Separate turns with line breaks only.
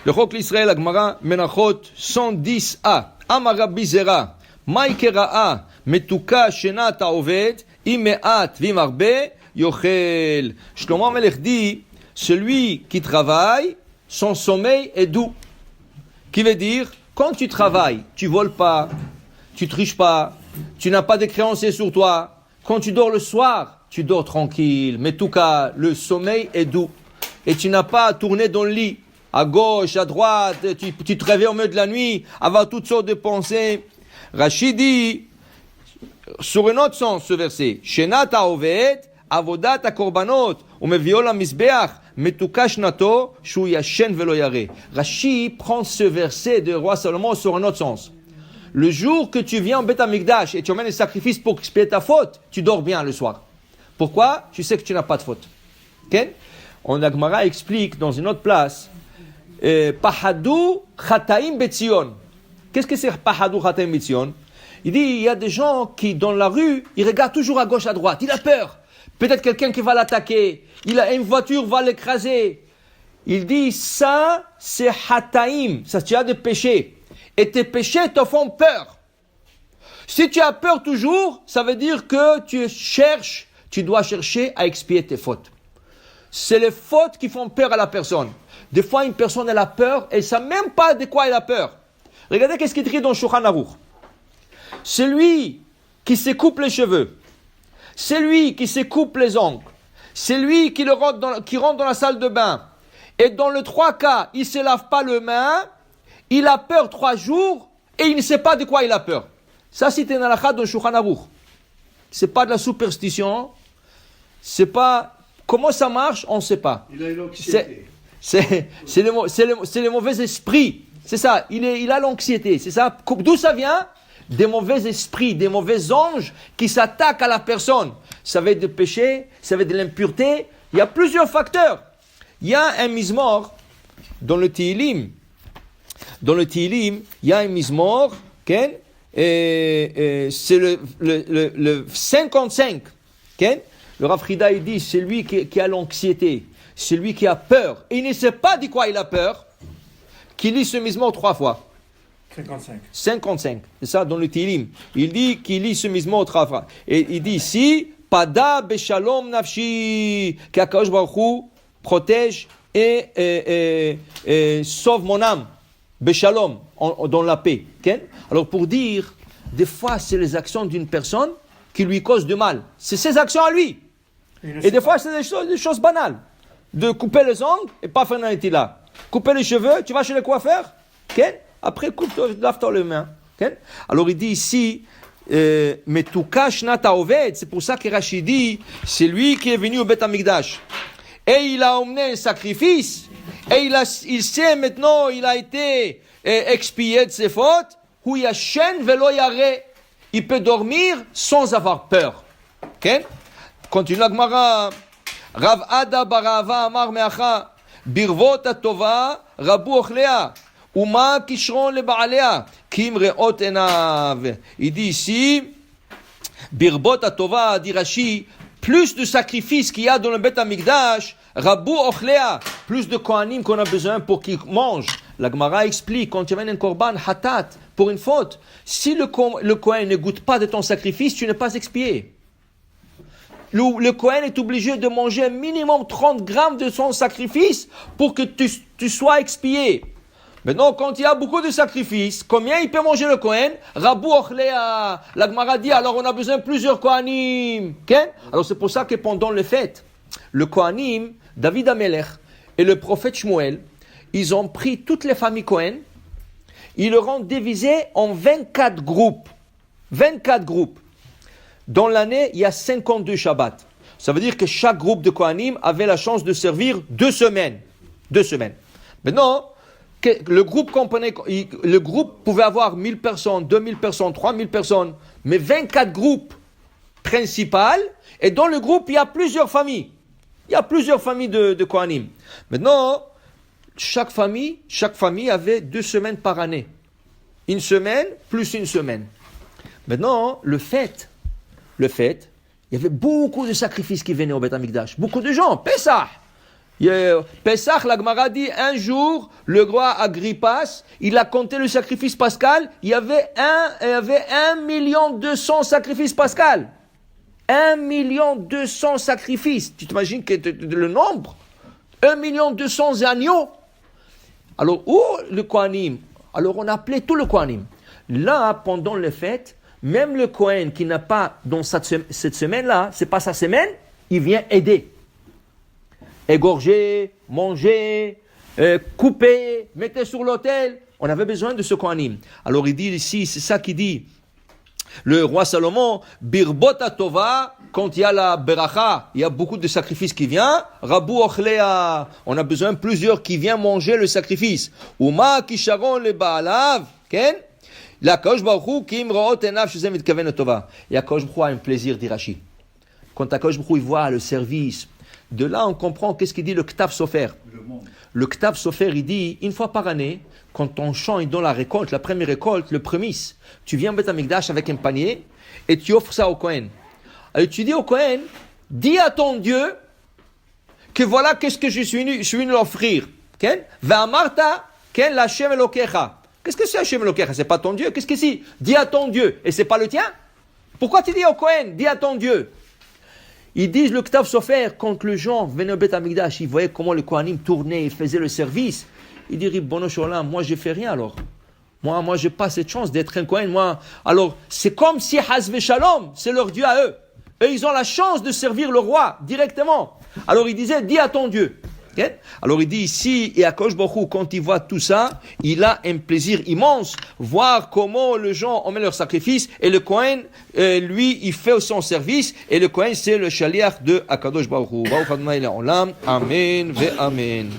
Le Chok l'Israël, Agmara, Menachot 110a. Amar Rabbi Zera, Maïke Ra'a, Metuka Shenat Haoved, Imeat Vimarbe, Yochel. Shlomo Melech dit, celui qui travaille, son sommeil est doux. Qui veut dire, quand tu travailles, tu voles pas, tu triches pas, tu n'as pas de créanciers sur toi. Quand tu dors le soir, tu dors tranquille. Mais en tout cas, le sommeil est doux. Et tu n'as pas à tourner dans le lit, à gauche, à droite, tu te réveilles au milieu de la nuit, avoir toutes sortes de pensées. Rachid dit, sur un autre sens, ce verset, Shenat haoved, avodat hakorbanot, umevio lamizbeach, metuka shnato, shu yashen velo yare. Rachid prend ce verset de roi Salomon sur un autre sens. Le jour que tu viens en Beth Amikdash et tu emmènes les sacrifices pour expier ta faute, tu dors bien le soir. Pourquoi? Tu sais que tu n'as pas de faute. Okay? On Agmara explique dans une autre place, Pahadou Chataim Betzion. Qu'est-ce que c'est Pahadou Chataim Betzion? Il dit, il y a des gens qui, dans la rue, ils regardent toujours à gauche, à droite. Il a peur. Peut-être quelqu'un qui va l'attaquer. Une voiture va l'écraser. Il dit, ça, c'est Chataim. Ça, tu as des péchés. Et tes péchés te font peur. Si tu as peur toujours, ça veut dire que tu dois chercher à expier tes fautes. C'est les fautes qui font peur à la personne. Des fois, une personne, elle a peur, et elle ne sait même pas de quoi elle a peur. Regardez qu'est-ce qui est écrit dans Shulchan Aruch. Celui qui se coupe les cheveux, celui qui se coupe les ongles, celui qui rentre dans la salle de bain, et dans les 3 cas, il ne se lave pas les mains, il a peur 3 jours, et il ne sait pas de quoi il a peur. Ça, c'est un halakha dans Shulchan Aruch. C'est pas de la superstition, c'est pas... Comment ça marche, on ne sait pas.
Il a une anxiété.
C'est les mauvais esprits. C'est ça, il a l'anxiété. C'est ça. D'où ça vient? Des mauvais esprits, des mauvais anges qui s'attaquent à la personne. Ça va être des péchés, ça va être de l'impureté. Il y a plusieurs facteurs. Il y a un mizmor dans le Tehillim. Dans le Tehillim, il y a un mizmor, okay? C'est le 55. Okay? Le Rav Frida, il dit, c'est lui qui a l'anxiété, c'est lui qui a peur, et il ne sait pas de quoi il a peur, qu'il lit ce mizmor 3 fois. 55. C'est ça, dans le Tehillim. Il dit qu'il lit ce mizmor 3 fois. Et il dit ici, Pada beshalom nafshi, qu'Akadosh Baruch Hu protège et sauve mon âme, beshalom, dans la paix. Okay? Alors pour dire, des fois, c'est les actions d'une personne qui lui causent du mal. C'est ses actions à lui. Et des fois, c'est des choses banales. De couper les ongles et pas faire un là. Couper les cheveux, tu vas chez le coiffeur, okay? Après, lave-toi les mains. Okay? Alors, il dit ici, Metuka Shnat Haoved, c'est pour ça que Rachid dit, c'est lui qui est venu au Beth Amikdash. Et il a emmené un sacrifice, et il sait maintenant, il a été expié de ses fautes, Hu Yashen velo yare. Il peut dormir sans avoir peur. Okay? Continue la Gemara. Rav Ada Barava Amar Meacha Birvot Atova Rabu Ochlea Uma Kishron le Baalea Kim Reot Enav. Il dit ici Birvot Atova, dit Rashi, plus de sacrifices qu'il y a dans le Beth Amikdash, Rabu Ochlea, plus de Kohanim qu'on a besoin pour qu'ils mangent. La Gemara explique, quand tu amènes un korban, hatat, pour une faute, si le Kohen ne goûte pas de ton sacrifice, tu n'es pas expié. Le Kohen est obligé de manger un minimum 30 grammes de son sacrifice pour que tu sois expié. Maintenant, quand il y a beaucoup de sacrifices, combien il peut manger le Kohen? Rabu Ochlea. La Gemara dit, alors on a besoin de plusieurs Kohanim. Okay? Alors c'est pour ça que pendant les fêtes, le Kohanim, David Amelech et le prophète Shmuel, ils ont pris toutes les familles Cohen, ils leur ont divisé en 24 groupes. 24 groupes. Dans l'année, il y a 52 Shabbats. Ça veut dire que chaque groupe de Kohanim avait la chance de servir 2 semaines. 2 semaines. Maintenant, le groupe pouvait avoir 1000 personnes, 2000 personnes, 3000 personnes, mais 24 groupes principaux, et dans le groupe, il y a plusieurs familles. Il y a plusieurs familles de Kohanim. Maintenant, chaque famille avait 2 semaines par année. Une semaine plus une semaine. Maintenant, le fait, il y avait beaucoup de sacrifices qui venaient au Beth Amikdash. Beaucoup de gens, Pessah. Pesach, la Gemara dit, un jour, le roi Agrippas, il a compté le sacrifice pascal, il y avait 1,2 million sacrifices pascal. 1,2 million sacrifices. Tu t'imagines le nombre? 1,2 million agneaux. Alors, où le Kohanim? Alors, on appelait tout le Kohanim. Là, pendant les fêtes, même le Kohen qui n'a pas, dans cette semaine-là, c'est pas sa semaine, il vient aider. Égorger, manger, couper, mettre sur l'autel. On avait besoin de ce Kohanim. Alors il dit ici, c'est ça qu'il dit. Le roi Salomon, Birbota Tova, quand il y a la Beracha, il y a beaucoup de sacrifices qui viennent. Rabu Ochlea, on a besoin de plusieurs qui viennent manger le sacrifice. Uma Kisharon le Baalav, ken? La Kosh Baruch Kim Root Enav Shezem Mitkaven Tova. Et Kosh Baruch a un plaisir d'Irachi. Quand Kosh Baruch il voit le service, de là, on comprend qu'est-ce qu'il dit le Ktav Sofer. Le Ktav Sofer, il dit, une fois par année, quand on chante dans la récolte, la première récolte, le prémisse, tu viens au Beth Amikdash avec un panier et tu offres ça au Kohen. Alors tu dis au Kohen, dis à ton Dieu que voilà qu'est-ce que je suis venu l'offrir. Va Martha, Ken la Hashem Elokecha. Qu'est-ce que c'est Hashem Elokecha? C'est pas ton Dieu. Qu'est-ce que c'est? Dis à ton Dieu. Et c'est pas le tien? Pourquoi tu dis au Kohen, dis à ton Dieu? Ils disent le Ktav Sofer, quand les gens venaient au Beth Amikdash, ils voyaient comment le Kohanim tournait, faisait le service. Ils diraient, Bono Sholam, moi je fais rien alors. Moi j'ai pas cette chance d'être un Kohen. Alors c'est comme si Hazve Shalom, c'est leur Dieu à eux. Et ils ont la chance de servir le roi directement. Alors il disait, dis à ton Dieu. Okay? Alors il dit ici, et à Kosh Baruch, quand il voit tout ça, il a un plaisir immense, voir comment les gens ont mis leur sacrifice, et le Kohen, lui, il fait son service, et le Kohen, c'est le shaliach de Akadosh Baruch Hu. Baruch Adonai Le'olam. Amen ve Amen.